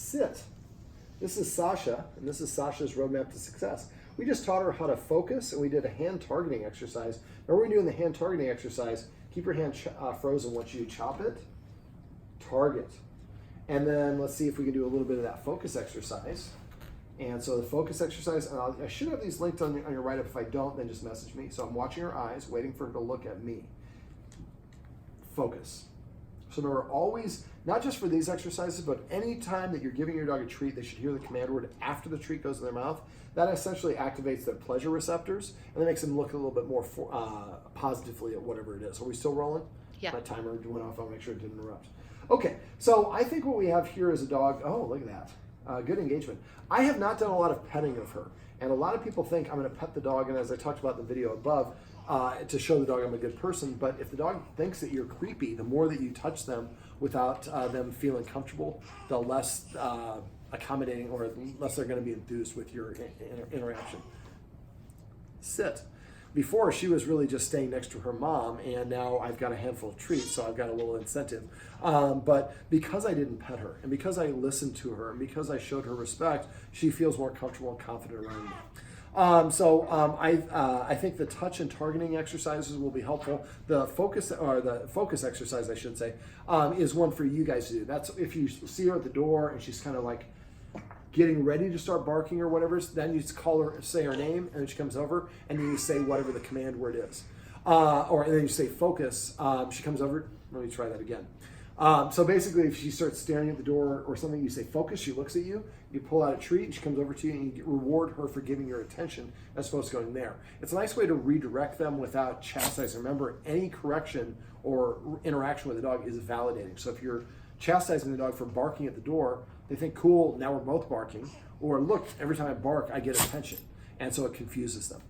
sit. This is Sasha, and this is Sasha's roadmap to success. We just taught her how to focus, and we did a hand targeting exercise. Now we're doing the hand targeting exercise. Keep your hand frozen once you chop it. Target. And then let's see if we can do a little bit of that focus exercise. And so the focus exercise, and I should have these linked on your write-up. If I don't, then just message me. So I'm watching her eyes, waiting for her to look at me. Focus. So remember, always, not just for these exercises, but any time that you're giving your dog a treat, they should hear the command word after the treat goes in their mouth. That essentially activates their pleasure receptors, and that makes them look a little bit more positively at whatever it is. Are we still rolling? Yeah. My timer went off. I'll make sure it didn't interrupt. Okay, so I think what we have here is a dog. Oh, look at that. Good engagement. I have not done a lot of petting of her, and a lot of people think I'm going to pet the dog, and as I talked about in the video above, to show the dog I'm a good person. But if the dog thinks that you're creepy, the more that you touch them without them feeling comfortable, the less accommodating or less they're going to be enthused with your interaction. Sit. Before, she was really just staying next to her mom, and now I've got a handful of treats, so I've got a little incentive. But because I didn't pet her, and because I listened to her, and because I showed her respect, she feels more comfortable and confident around me. I think the touch and targeting exercises will be helpful. The focus exercise, I should say, is one for you guys to do. That's if you see her at the door and she's kind of like getting ready to start barking or whatever, then you just call her, say her name, and then she comes over, and then you say whatever the command word is. And then you say focus, she comes over, let me try that again. So basically, if she starts staring at the door or something, you say focus, she looks at you, you pull out a treat, and she comes over to you, and you reward her for giving your attention as opposed to going there. It's a nice way to redirect them without chastising. Remember, any correction or interaction with the dog is validating. So if you're chastising the dog for barking at the door, they think, cool, now we're both barking. Or look, every time I bark, I get attention. And so it confuses them.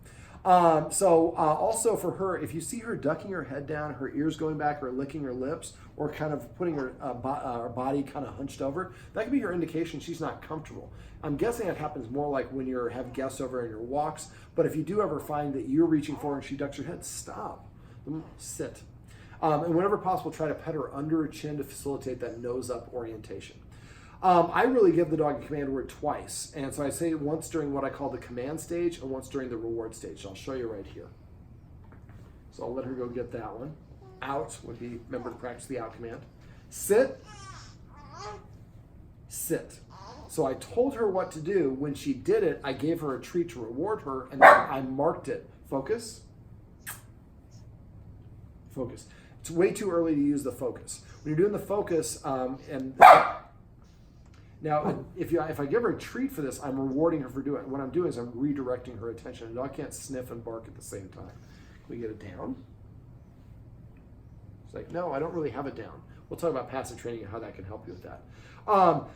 Also for her, if you see her ducking her head down, her ears going back, or licking her lips, or kind of putting her body kind of hunched over, that could be her indication she's not comfortable. I'm guessing it happens more like when you have guests over in your walks, but if you do ever find that you're reaching forward and she ducks her head, stop, sit. And whenever possible, try to pet her under her chin to facilitate that nose-up orientation. I really give the dog a command word twice, and so I say it once during what I call the command stage and once during the reward stage. I'll show you right here. So I'll let her go get that one. Out would be, remember to practice the out command. Sit, sit. So I told her what to do. When she did it, I gave her a treat to reward her, and then I marked it. Focus, focus. It's way too early to use the focus. When you're doing the focus, now, if I give her a treat for this, I'm rewarding her for doing it. What I'm doing is I'm redirecting her attention. A dog can't sniff and bark at the same time. Can we get it down? It's like, no, I don't really have it down. We'll talk about passive training and how that can help you with that.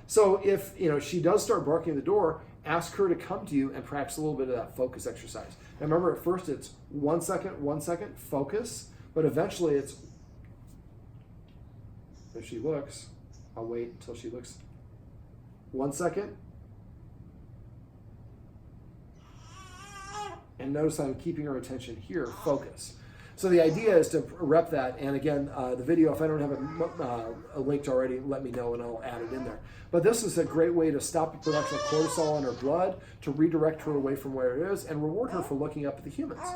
So if she does start barking at the door, ask her to come to you and practice a little bit of that focus exercise. Now remember, at first it's 1 second, focus, but eventually it's, if she looks, I'll wait until she looks. 1 second. And notice I'm keeping her attention here, focus. So the idea is to rep that, and again, the video, if I don't have it linked already, let me know and I'll add it in there. But this is a great way to stop the production of cortisol in her blood, to redirect her away from where it is, and reward her for looking up at the humans.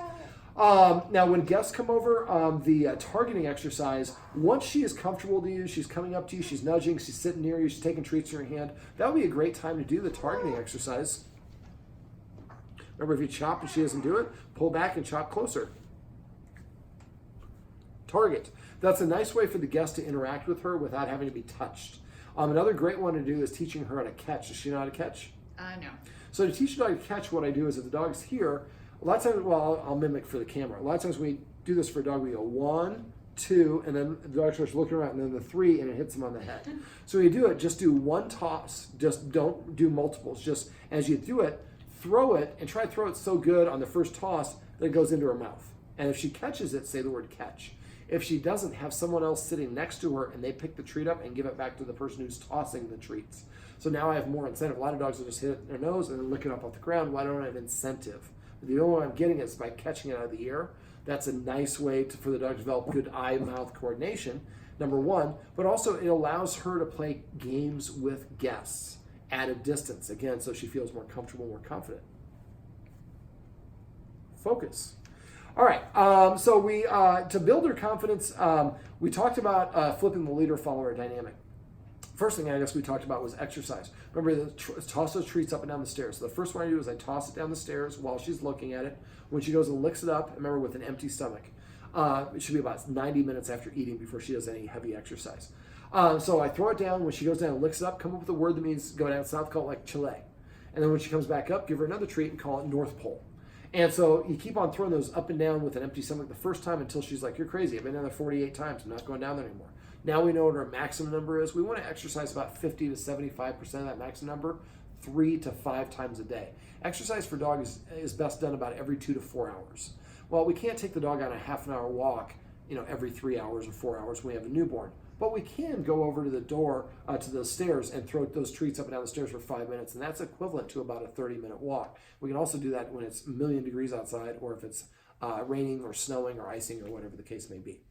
Now, when guests come over, the targeting exercise, once she is comfortable to you, she's coming up to you, she's nudging, she's sitting near you, she's taking treats in her hand, that would be a great time to do the targeting exercise. Remember, if you chop and she doesn't do it, pull back and chop closer. Target. That's a nice way for the guest to interact with her without having to be touched. Another great one to do is teaching her how to catch. Does she know how to catch? No. So to teach a dog to catch, what I do is if the dog's here, a lot of times, well, I'll mimic for the camera. A lot of times we do this for a dog, we go 1, 2, and then the dog starts looking around, and then the 3, and it hits him on the head. So when you do it, just do one toss. Just don't do multiples. Just as you do it, throw it, and try to throw it so good on the first toss that it goes into her mouth. And if she catches it, say the word catch. If she doesn't, have someone else sitting next to her, and they pick the treat up and give it back to the person who's tossing the treats. So now I have more incentive. A lot of dogs will just hit it in their nose and then lick it up off the ground. Why don't I have incentive? The only way I'm getting is by catching it out of the air. That's a nice way for the dog to develop good eye-mouth coordination, number one, but also it allows her to play games with guests. at a distance, again, so she feels more comfortable, more confident. Focus. All right, so we to build her confidence, we talked about flipping the leader-follower dynamic. First thing I guess we talked about was exercise. Remember, toss those treats up and down the stairs. So the first one I do is I toss it down the stairs while she's looking at it. When she goes and licks it up, remember, with an empty stomach. It should be about 90 minutes after eating before she does any heavy exercise. So I throw it down. When she goes down and licks it up, come up with a word that means go down south, call it like Chile. And then when she comes back up, give her another treat and call it North Pole. And so you keep on throwing those up and down with an empty stomach the first time until she's like, you're crazy. I've been down there 48 times. I'm not going down there anymore. Now we know what our maximum number is. We want to exercise about 50 to 75% of that maximum number 3 to 5 times a day. Exercise for dogs is best done about every 2 to 4 hours. Well, we can't take the dog on a half an hour walk, every 3 hours or 4 hours when we have a newborn. But we can go over to the door, to the stairs, and throw those treats up and down the stairs for 5 minutes, and that's equivalent to about a 30-minute walk. We can also do that when it's a million degrees outside, or if it's raining or snowing or icing or whatever the case may be.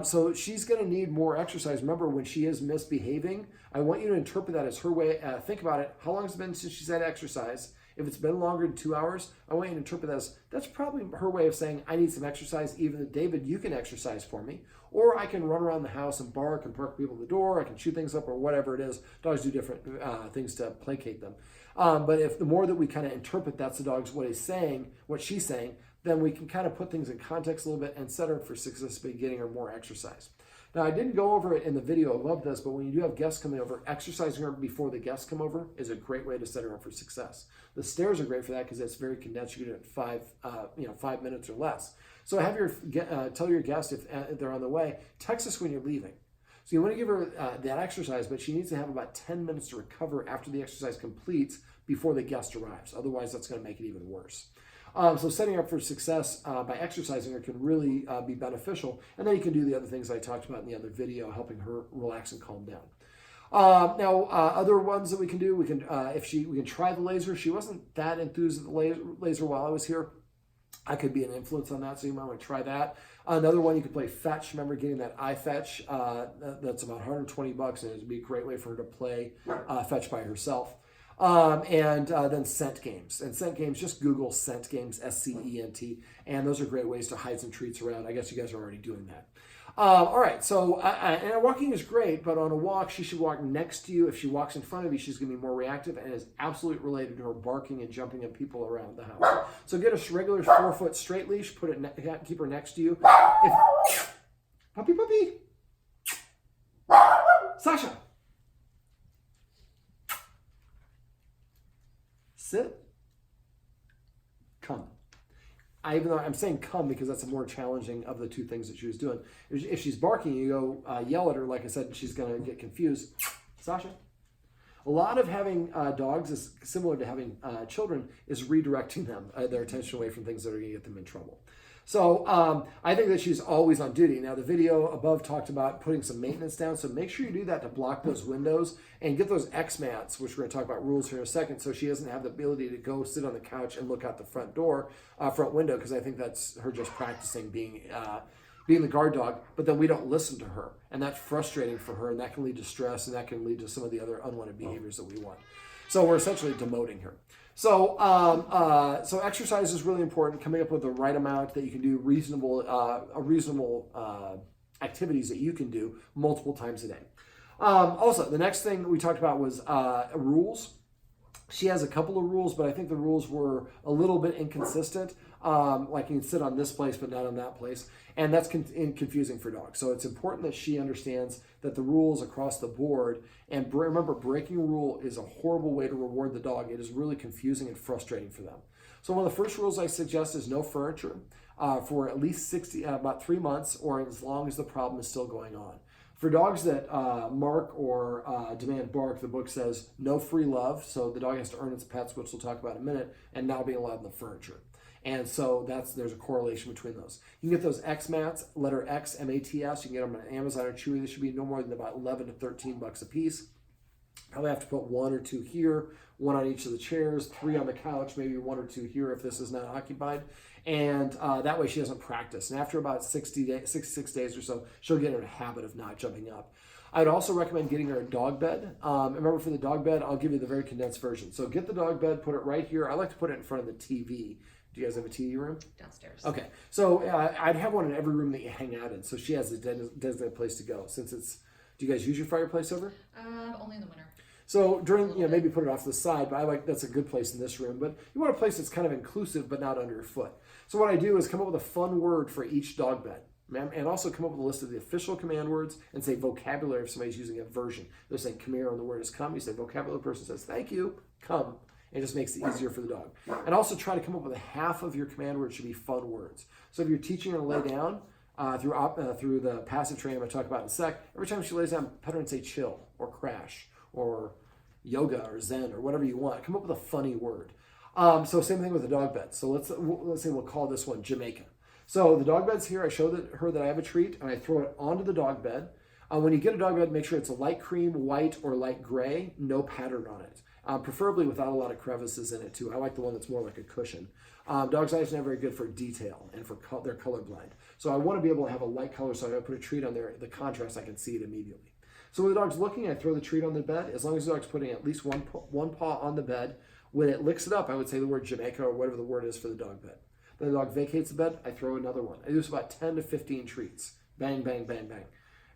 So she's going to need more exercise. Remember, when she is misbehaving, I want you to interpret that as her way. Think about it. How long has it been since she's had exercise? If it's been longer than 2 hours, I want you to interpret that as that's probably her way of saying, I need some exercise. Even David, you can exercise for me. Or I can run around the house and bark and park people at the door. I can shoot things up or whatever it is. Dogs do different things to placate them. But if the more that we kind of interpret that's the dog's what he's saying, what she's saying, then we can kind of put things in context a little bit and set her up for success by getting her more exercise. Now, I didn't go over it in the video. I love this, but when you do have guests coming over, exercising her before the guests come over is a great way to set her up for success. The stairs are great for that because it's very condensed. You can do it in 5 minutes or less. So have tell your guest if they're on the way, text us when you're leaving. So you want to give her that exercise, but she needs to have about 10 minutes to recover after the exercise completes before the guest arrives. Otherwise, that's going to make it even worse. So setting her up for success by exercising her can really be beneficial. And then you can do the other things I talked about in the other video, helping her relax and calm down. Other ones that we can do, we can try the laser. She wasn't that enthused at the laser while I was here. I could be an influence on that, so you might want to try that. Another one, you could play fetch. Remember getting that iFetch? That's about $120, and it would be a great way for her to play fetch by herself. Then scent games. And scent games, just Google scent games, SCENT, and those are great ways to hide some treats around. I guess you guys are already doing that. All right, so and walking is great, but on a walk, she should walk next to you. If she walks in front of you, she's going to be more reactive and is absolutely related to her barking and jumping at people around the house. So get a regular 4-foot straight leash, keep her next to you. Puppy. Sasha. Sit. Come. Even though I'm saying come because that's a more challenging of the two things that she was doing. If she's barking, you go yell at her, like I said, she's going to get confused. Sasha. A lot of having dogs is similar to having children is redirecting them, their attention away from things that are going to get them in trouble. So I think that she's always on duty. Now, the video above talked about putting some maintenance down, so make sure you do that to block those windows and get those X mats, which we're going to talk about rules here in a second, so she doesn't have the ability to go sit on the couch and look out the front window, because I think that's her just practicing being the guard dog, but then we don't listen to her, and that's frustrating for her, and that can lead to stress, and that can lead to some of the other unwanted behaviors that we want. So we're essentially demoting her. So exercise is really important. Coming up with the right amount that you can do, reasonable activities that you can do multiple times a day. Also, the next thing that we talked about was rules. She has a couple of rules, but I think the rules were a little bit inconsistent. Like you can sit on this place, but not on that place. And that's confusing for dogs. So it's important that she understands that the rules across the board, and remember, breaking a rule is a horrible way to reward the dog. It is really confusing and frustrating for them. So one of the first rules I suggest is no furniture for at least about 3 months, or as long as the problem is still going on. For dogs that mark or demand bark, the book says no free love. So the dog has to earn its pets, which we'll talk about in a minute, and now being allowed in the furniture. And so there's a correlation between those. You can get those X mats, letter X, M-A-T-S. You can get them on Amazon or Chewy. They should be no more than about $11 to $13 a piece. Probably have to put 1 or 2 here, 1 on each of the chairs, 3 on the couch, maybe 1 or 2 here if this is not occupied. And that way she doesn't practice. And after about 66 days or so, she'll get in a habit of not jumping up. I'd also recommend getting her a dog bed. Remember, for the dog bed, I'll give you the very condensed version. So get the dog bed, put it right here. I like to put it in front of the TV. Do you guys have a TV room? Downstairs. Okay. So I'd have one in every room that you hang out in. So she has a designated place to go. Since it's, do you guys use your fireplace over? Only in the winter. So during, maybe put it off to the side, but that's a good place in this room. But you want a place that's kind of inclusive, but not under your foot. So what I do is come up with a fun word for each dog bed. And also come up with a list of the official command words and say vocabulary if somebody's using a version. They're saying come here and the word is come. You say vocabulary, the person says thank you, come. It just makes it easier for the dog. And also try to come up with a half of your command words should be fun words. So if you're teaching her to lay down, through the passive training I'm going to talk about in a sec, every time she lays down, pet her and say chill or crash or yoga or zen or whatever you want. Come up with a funny word. So same thing with the dog bed. So let's say we'll call this one Jamaica. So the dog bed's here. I show her that I have a treat and I throw it onto the dog bed. When you get a dog bed, make sure it's a light cream, white, or light gray, no pattern on it. Preferably without a lot of crevices in it too. I like the one that's more like a cushion. Dogs' eyes are not very good for detail and for they're colorblind. So I want to be able to have a light color, so I'm going to put a treat on there. The contrast, I can see it immediately. So when the dog's looking, I throw the treat on the bed. As long as the dog's putting at least one paw on the bed, when it licks it up, I would say the word Jamaica or whatever the word is for the dog bed. Then the dog vacates the bed, I throw another one. I do this about 10 to 15 treats. Bang, bang, bang, bang.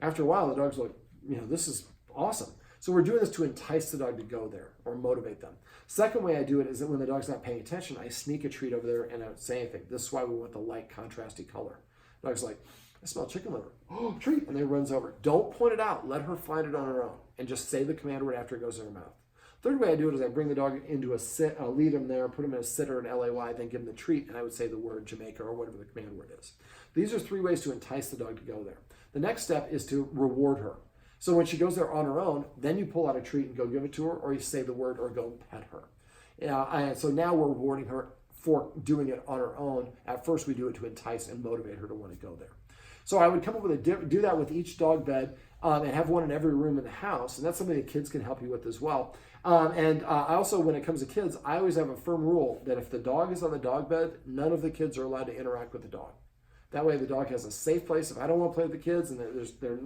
After a while, the dog's like, this is awesome. So we're doing this to entice the dog to go there or motivate them. Second way I do it is that when the dog's not paying attention, I sneak a treat over there and I don't say anything. This is why we want the light, contrasty color. The dog's like, I smell chicken liver. Oh, treat. And then it runs over. Don't point it out. Let her find it on her own. And just say the command word after it goes in her mouth. Third way I do it is I bring the dog into a sit, I'll lead him there, put him in a sit or an LAY, then give him the treat, and I would say the word Jamaica or whatever the command word is. These are 3 ways to entice the dog to go there. The next step is to reward her. So when she goes there on her own, then you pull out a treat and go give it to her, or you say the word or go pet her. So now we're rewarding her for doing it on her own. At first we do it to entice and motivate her to want to go there. So I would come up with do that with each dog bed and have one in every room in the house. And that's something that kids can help you with as well. I also, when it comes to kids, I always have a firm rule that if the dog is on the dog bed, none of the kids are allowed to interact with the dog. That way the dog has a safe place. If I don't want to play with the kids and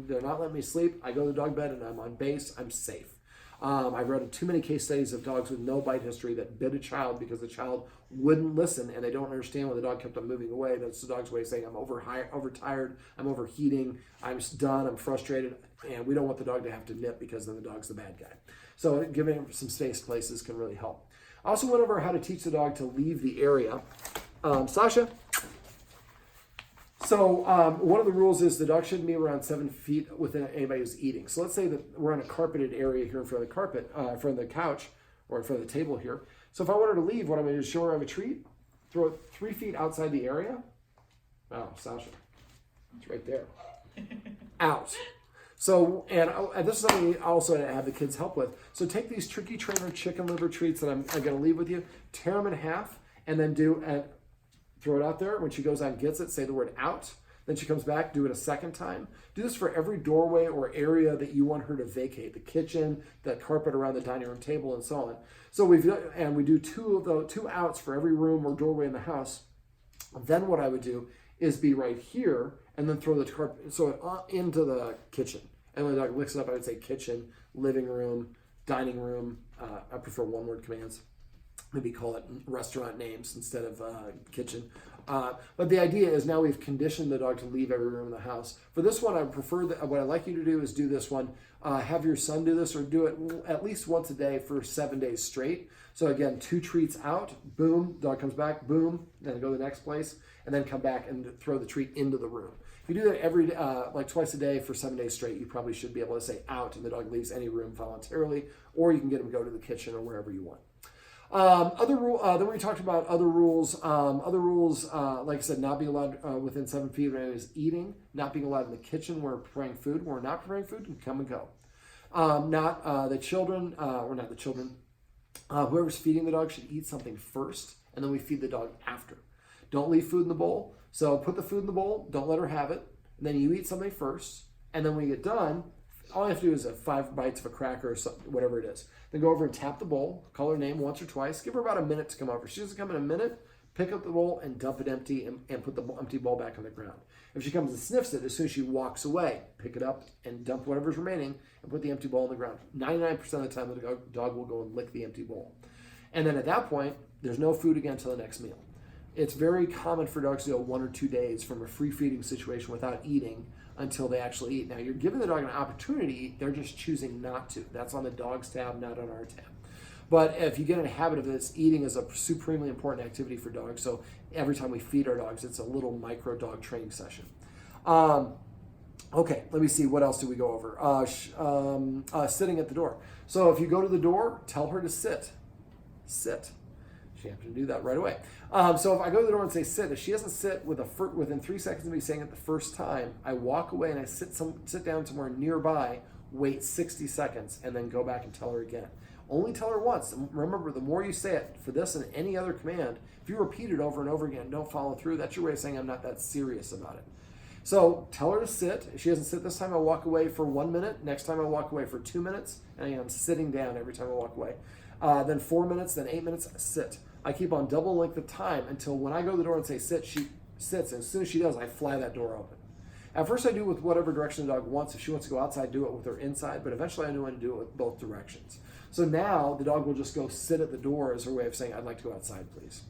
they're not letting me sleep, I go to the dog bed and I'm on base, I'm safe. I've read too many case studies of dogs with no bite history that bit a child because the child wouldn't listen and they don't understand when the dog kept on moving away. That's the dog's way of saying, I'm overtired, I'm overheating, I'm done, I'm frustrated, and we don't want the dog to have to nip because then the dog's the bad guy. So giving him some safe places can really help. I also went over how to teach the dog to leave the area. Sasha? So one of the rules is the dog shouldn't be around 7 feet within anybody who's eating. So let's say that we're in a carpeted area here in front of the carpet, in front of the couch, or in front of the table here. So if I want her to leave, what I'm going to do is show her I have a treat, throw it 3 feet outside the area. Oh, Sasha, it's right there. Out. So, and this is something I also have the kids help with. So take these Tricky Trainer chicken liver treats that I'm going to leave with you, tear them in half, and then throw it out there. When she goes out and gets it, say the word out. Then she comes back, do it a second time. Do this for every doorway or area that you want her to vacate, the kitchen, the carpet around the dining room table, and so on. So we do 2 outs for every room or doorway in the house. Then what I would do is be right here and then throw the carpet into the kitchen. And when the dog licks it up, I would say kitchen, living room, dining room. I prefer one-word commands. Maybe call it restaurant names instead of kitchen. But the idea is now we've conditioned the dog to leave every room in the house. For this one, I prefer what I'd like you to do is do this one. Have your son do this or do it at least once a day for 7 days straight. So again, 2 treats out, boom, dog comes back, boom, then go to the next place, and then come back and throw the treat into the room. If you do that every like twice a day for 7 days straight, you probably should be able to say out and the dog leaves any room voluntarily, or you can get him to go to the kitchen or wherever you want. Then we talked about other rules. Like I said, not being allowed within 7 feet when anyone is eating, not being allowed in the kitchen when we're preparing food. When we're not preparing food, you can come and go. Whoever's feeding the dog should eat something first, and then we feed the dog after. Don't leave food in the bowl. So put the food in the bowl, don't let her have it, and then you eat something first, and then when you get done, all you have to do is 5 bites of a cracker or something, whatever it is. Then go over and tap the bowl, call her name once or twice, give her about a minute to come over. If she doesn't come in a minute, Pick up the bowl and dump it empty and put the empty bowl back on the ground. If she comes and sniffs it, as soon as she walks away, pick it up and dump whatever's remaining and put the empty bowl on the ground. 99% of the time, the dog will go and lick the empty bowl. And then at that point, there's no food again until the next meal. It's very common for dogs to go 1 or 2 days from a free feeding situation without eating until they actually eat. Now, you're giving the dog an opportunity to eat, they're just choosing not to. That's on the dog's tab, not on our tab. But if you get in a habit of this, eating is a supremely important activity for dogs. So every time we feed our dogs, it's a little micro dog training session. Okay, let me see. What else do we go over? Sitting at the door. So if you go to the door, tell her to sit. Sit. She happened to do that right away. So if I go to the door and say sit, if she doesn't sit within 3 seconds of me saying it the first time, I walk away and I sit down somewhere nearby, wait 60 seconds, and then go back and tell her again. Only tell her once. Remember, the more you say it for this and any other command, if you repeat it over and over again and don't follow through, that's your way of saying I'm not that serious about it. So tell her to sit. If she doesn't sit this time, I walk away for 1 minute. Next time I walk away for 2 minutes, and I'm sitting down every time I walk away. Then 4 minutes, then 8 minutes, sit. I keep on double length of time until when I go to the door and say sit, she sits. And as soon as she does, I fly that door open. At first I do with whatever direction the dog wants. If she wants to go outside, do it with her inside, but eventually I know when to do it with both directions. So now the dog will just go sit at the door as her way of saying, I'd like to go outside, please.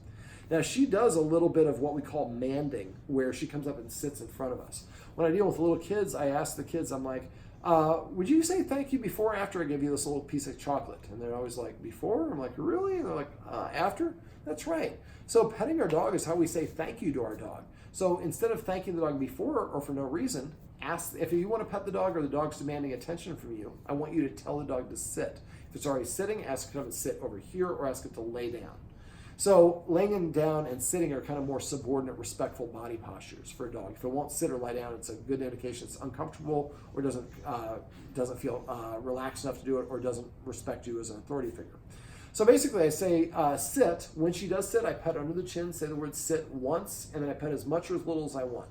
Now she does a little bit of what we call manding, where she comes up and sits in front of us. When I deal with little kids, I ask the kids, I'm like, would you say thank you before or after I give you this little piece of chocolate? And they're always like, before? I'm like, really? And they're like, after? That's right. So petting our dog is how we say thank you to our dog. So instead of thanking the dog before or for no reason, ask if you want to pet the dog or the dog's demanding attention from you, I want you to tell the dog to sit. If it's already sitting, ask it to come and sit over here or ask it to lay down. So laying down and sitting are kind of more subordinate, respectful body postures for a dog. If it won't sit or lie down, it's a good indication it's uncomfortable or doesn't feel relaxed enough to do it or doesn't respect you as an authority figure. So basically I say sit. When she does sit, I pet under the chin, say the word sit once, and then I pet as much or as little as I want.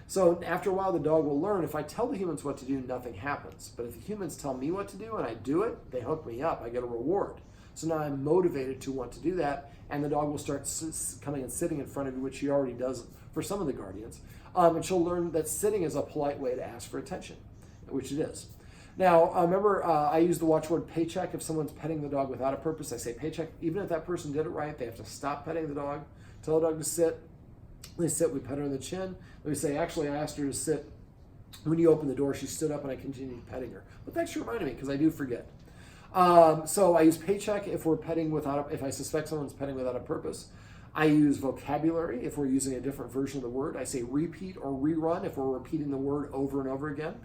So after a while, the dog will learn if I tell the humans what to do, nothing happens. But if the humans tell me what to do and I do it, they hook me up. I get a reward. So now I'm motivated to want to do that, and the dog will start coming and sitting in front of you, which she already does for some of the guardians. And she'll learn that sitting is a polite way to ask for attention, which it is. Now, remember, I use the watchword paycheck. If someone's petting the dog without a purpose, I say paycheck. Even if that person did it right, they have to stop petting the dog, tell the dog to sit. They sit, we pet her on the chin. We say, actually, I asked her to sit. When you opened the door, she stood up and I continued petting her. But thanks for reminding me, because I do forget. So I use paycheck if we're petting if I suspect someone's petting without a purpose. I use vocabulary if we're using a different version of the word. I say repeat or rerun if we're repeating the word over and over again.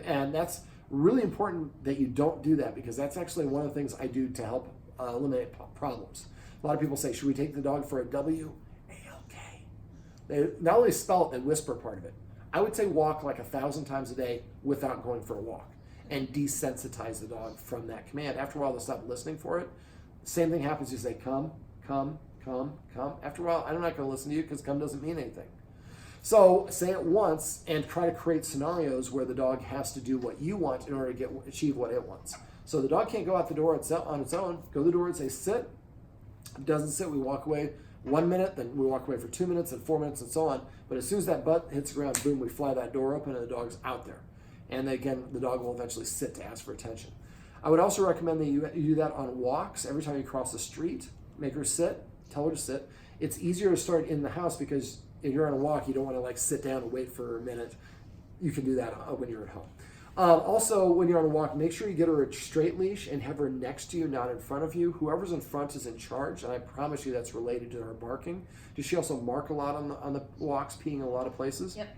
And that's really important that you don't do that, because that's actually one of the things I do to help eliminate problems. A lot of people say, should we take the dog for a W? A-OK. They not only spell it, they whisper part of it. I would say walk like 1,000 times a day without going for a walk, and desensitize the dog from that command. After a while, they'll stop listening for it. Same thing happens. You say, come, come, come, come. After a while, I'm not going to listen to you because come doesn't mean anything. So say it once and try to create scenarios where the dog has to do what you want in order to achieve what it wants. So the dog can't go out the door on its own. Go to the door and say, sit. If it doesn't sit, we walk away 1 minute, then we walk away for 2 minutes and 4 minutes and so on. But as soon as that butt hits the ground, boom, we fly that door open and the dog's out there. And again, the dog will eventually sit to ask for attention. I would also recommend that you do that on walks. Every time you cross the street, make her sit, tell her to sit. It's easier to start in the house because if you're on a walk, you don't want to sit down and wait for a minute. You can do that when you're at home. Also, when you're on a walk, make sure you get her a straight leash and have her next to you, not in front of you. Whoever's in front is in charge, and I promise you that's related to her barking. Does she also mark a lot on the walks, peeing in a lot of places? Yep.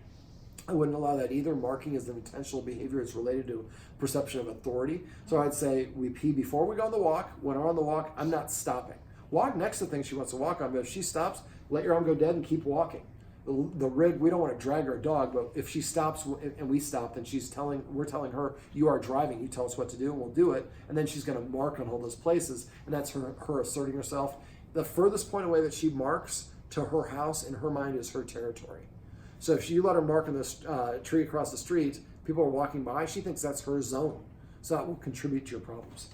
I wouldn't allow that either. Marking is an intentional behavior. It's related to perception of authority. So I'd say we pee before we go on the walk. When we're on the walk, I'm not stopping. Walk next to things she wants to walk on, but if she stops, let your arm go dead and keep walking. The rig, we don't want to drag our dog, but if she stops and we stop, then we're telling her, you are driving, you tell us what to do, and we'll do it. And then she's going to mark on all those places, and that's her asserting herself. The furthest point away that she marks to her house in her mind is her territory. So if you let her mark on this tree across the street, people are walking by, she thinks that's her zone. So that will contribute to your problems.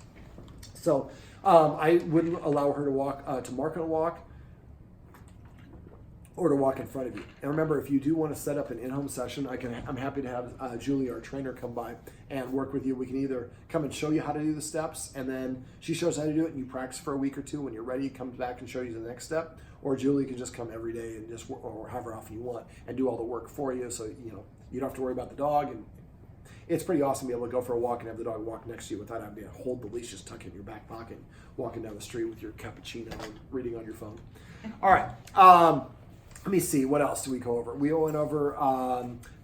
So I wouldn't allow her to mark on a walk. or to walk in front of you. And remember, if you do want to set up an in-home session, I'm happy to have Julie, our trainer, come by and work with you. We can either come and show you how to do the steps, and then she shows how to do it, and you practice for a week or two. When you're ready, comes back and show you the next step. Or Julie can just come every day and just, or however often you want, and do all the work for you, so you don't have to worry about the dog. And it's pretty awesome to be able to go for a walk and have the dog walk next to you without having to hold the leash, just tuck it in your back pocket, walking down the street with your cappuccino and reading on your phone. All right. Let me see, what else do we go over? We went over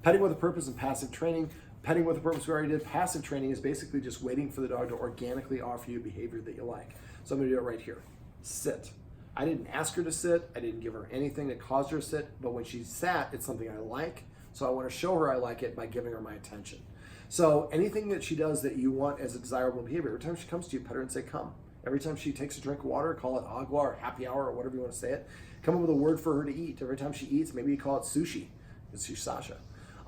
petting with a purpose and passive training. Petting with a purpose we already did. Passive training is basically just waiting for the dog to organically offer you behavior that you like. So I'm going to do it right here. Sit. I didn't ask her to sit. I didn't give her anything that caused her to sit. But when she sat, it's something I like. So I want to show her I like it by giving her my attention. So anything that she does that you want as a desirable behavior, every time she comes to you, pet her and say, come. Every time she takes a drink of water, call it agua or happy hour or whatever you want to say it. Come up with a word for her to eat. Every time she eats, maybe you call it sushi, because she's Sasha.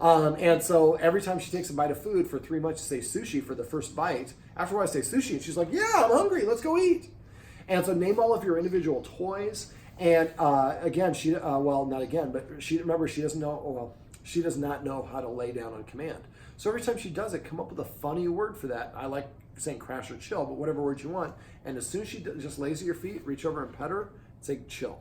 And so every time she takes a bite of food for 3 months, you say sushi for the first bite. After a while, I say sushi, and she's like, yeah, I'm hungry. Let's go eat. And so name all of your individual toys. And again, not again, but she does not know how to lay down on command. So every time she does it, come up with a funny word for that. I like saying crash or chill, but whatever word you want. And as soon as she just lays at your feet, reach over and pet her, say chill.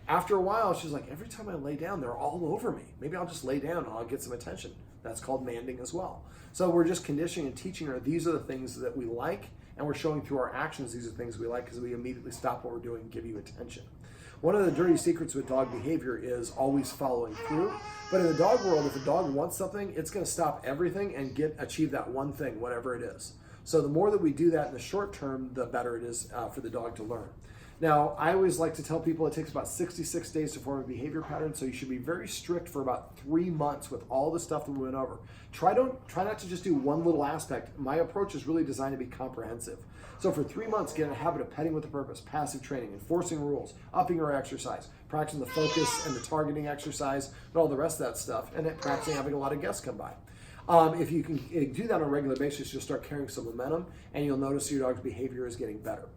After a while, she's like, every time I lay down, they're all over me. Maybe I'll just lay down and I'll get some attention. That's called manding as well. So we're just conditioning and teaching her these are the things that we like, and we're showing through our actions these are the things we like because we immediately stop what we're doing and give you attention. One of the dirty secrets with dog behavior is always following through. But in the dog world, if a dog wants something, it's going to stop everything and achieve that one thing, whatever it is. So the more that we do that in the short term, the better it is for the dog to learn. Now, I always like to tell people it takes about 66 days to form a behavior pattern, so you should be very strict for about 3 months with all the stuff that we went over. Try not to just do one little aspect. My approach is really designed to be comprehensive. So for 3 months, get in a habit of petting with a purpose, passive training, enforcing rules, upping our exercise, practicing the focus and the targeting exercise, and all the rest of that stuff, and then practicing having a lot of guests come by. If you can do that on a regular basis, you'll start carrying some momentum, and you'll notice your dog's behavior is getting better.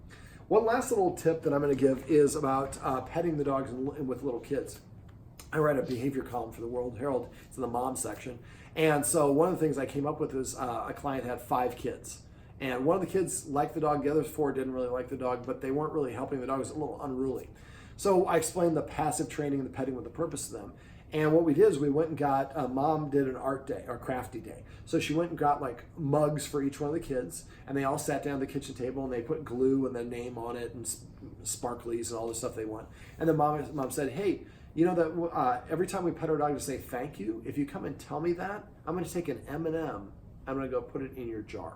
One last little tip that I'm going to give is about petting the dogs with little kids. I write a behavior column for the World Herald. It's in the mom section. And so one of the things I came up with is a client had 5 kids. And one of the kids liked the dog. The other 4 didn't really like the dog, but they weren't really helping the dog. It was a little unruly. So I explained the passive training and the petting with a purpose to them. And what we did is we went and got, mom did an art day or crafty day. So she went and got like mugs for each one of the kids, and they all sat down at the kitchen table and they put glue and the name on it and sparklies and all the stuff they want. And then mom said, hey, you know that every time we pet our dog to say thank you, if you come and tell me that, I'm going to take an M&M, I'm going to go put it in your jar.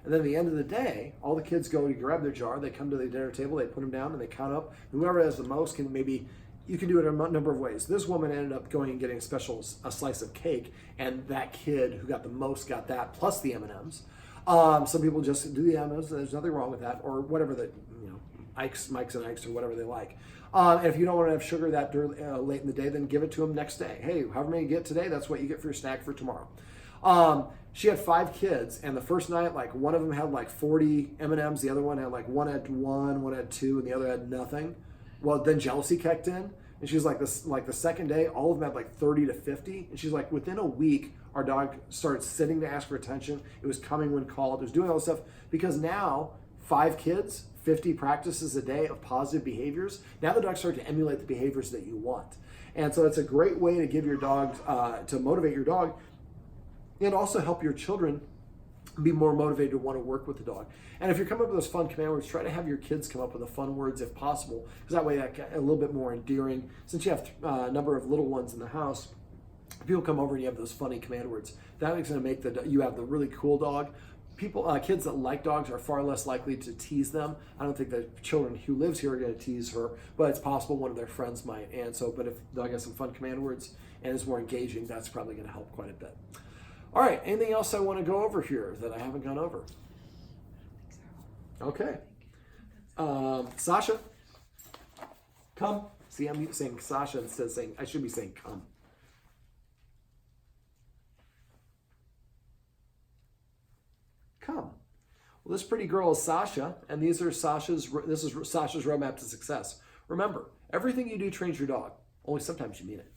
And then at the end of the day, all the kids go to grab their jar, they come to the dinner table, they put them down and they count up. Whoever has the most can maybe, you can do it a number of ways. This woman ended up going and getting a slice of cake, and that kid who got the most got that plus the M&Ms. Some people just do the M&Ms. There's nothing wrong with that, or whatever the Mike's and Ike's or whatever they like. And if you don't want to have sugar that late in the day, then give it to them next day. Hey, however many you get today, that's what you get for your snack for tomorrow. She had 5 kids, and the first night, like one of them had like 40 M&Ms, the other one had one had 2, and the other had nothing. Well, then jealousy kicked in, and she's like the second day, all of them had like 30 to 50, and she's like, within a week, our dog started sitting to ask for attention. It was coming when called. It was doing all this stuff because now 5 kids, 50 practices a day of positive behaviors. Now the dogs start to emulate the behaviors that you want, and so it's a great way to give your dog to motivate your dog, and also help your children be more motivated to want to work with the dog. And if you're coming up with those fun command words, try to have your kids come up with the fun words if possible, because that way that a little bit more endearing. Since you have a number of little ones in the house, people come over and you have those funny command words. That is going to make you have the really cool dog. Kids that like dogs are far less likely to tease them. I don't think the children who lives here are going to tease her, but it's possible one of their friends might. And so, but if the dog has some fun command words and is more engaging, that's probably going to help quite a bit. All right, anything else I want to go over here that I haven't gone over? Okay. Sasha, come. See, I'm saying Sasha instead of saying, I should be saying come. Come. Well, this pretty girl is Sasha, and this is Sasha's roadmap to success. Remember, Everything you do trains your dog. Only sometimes you mean it.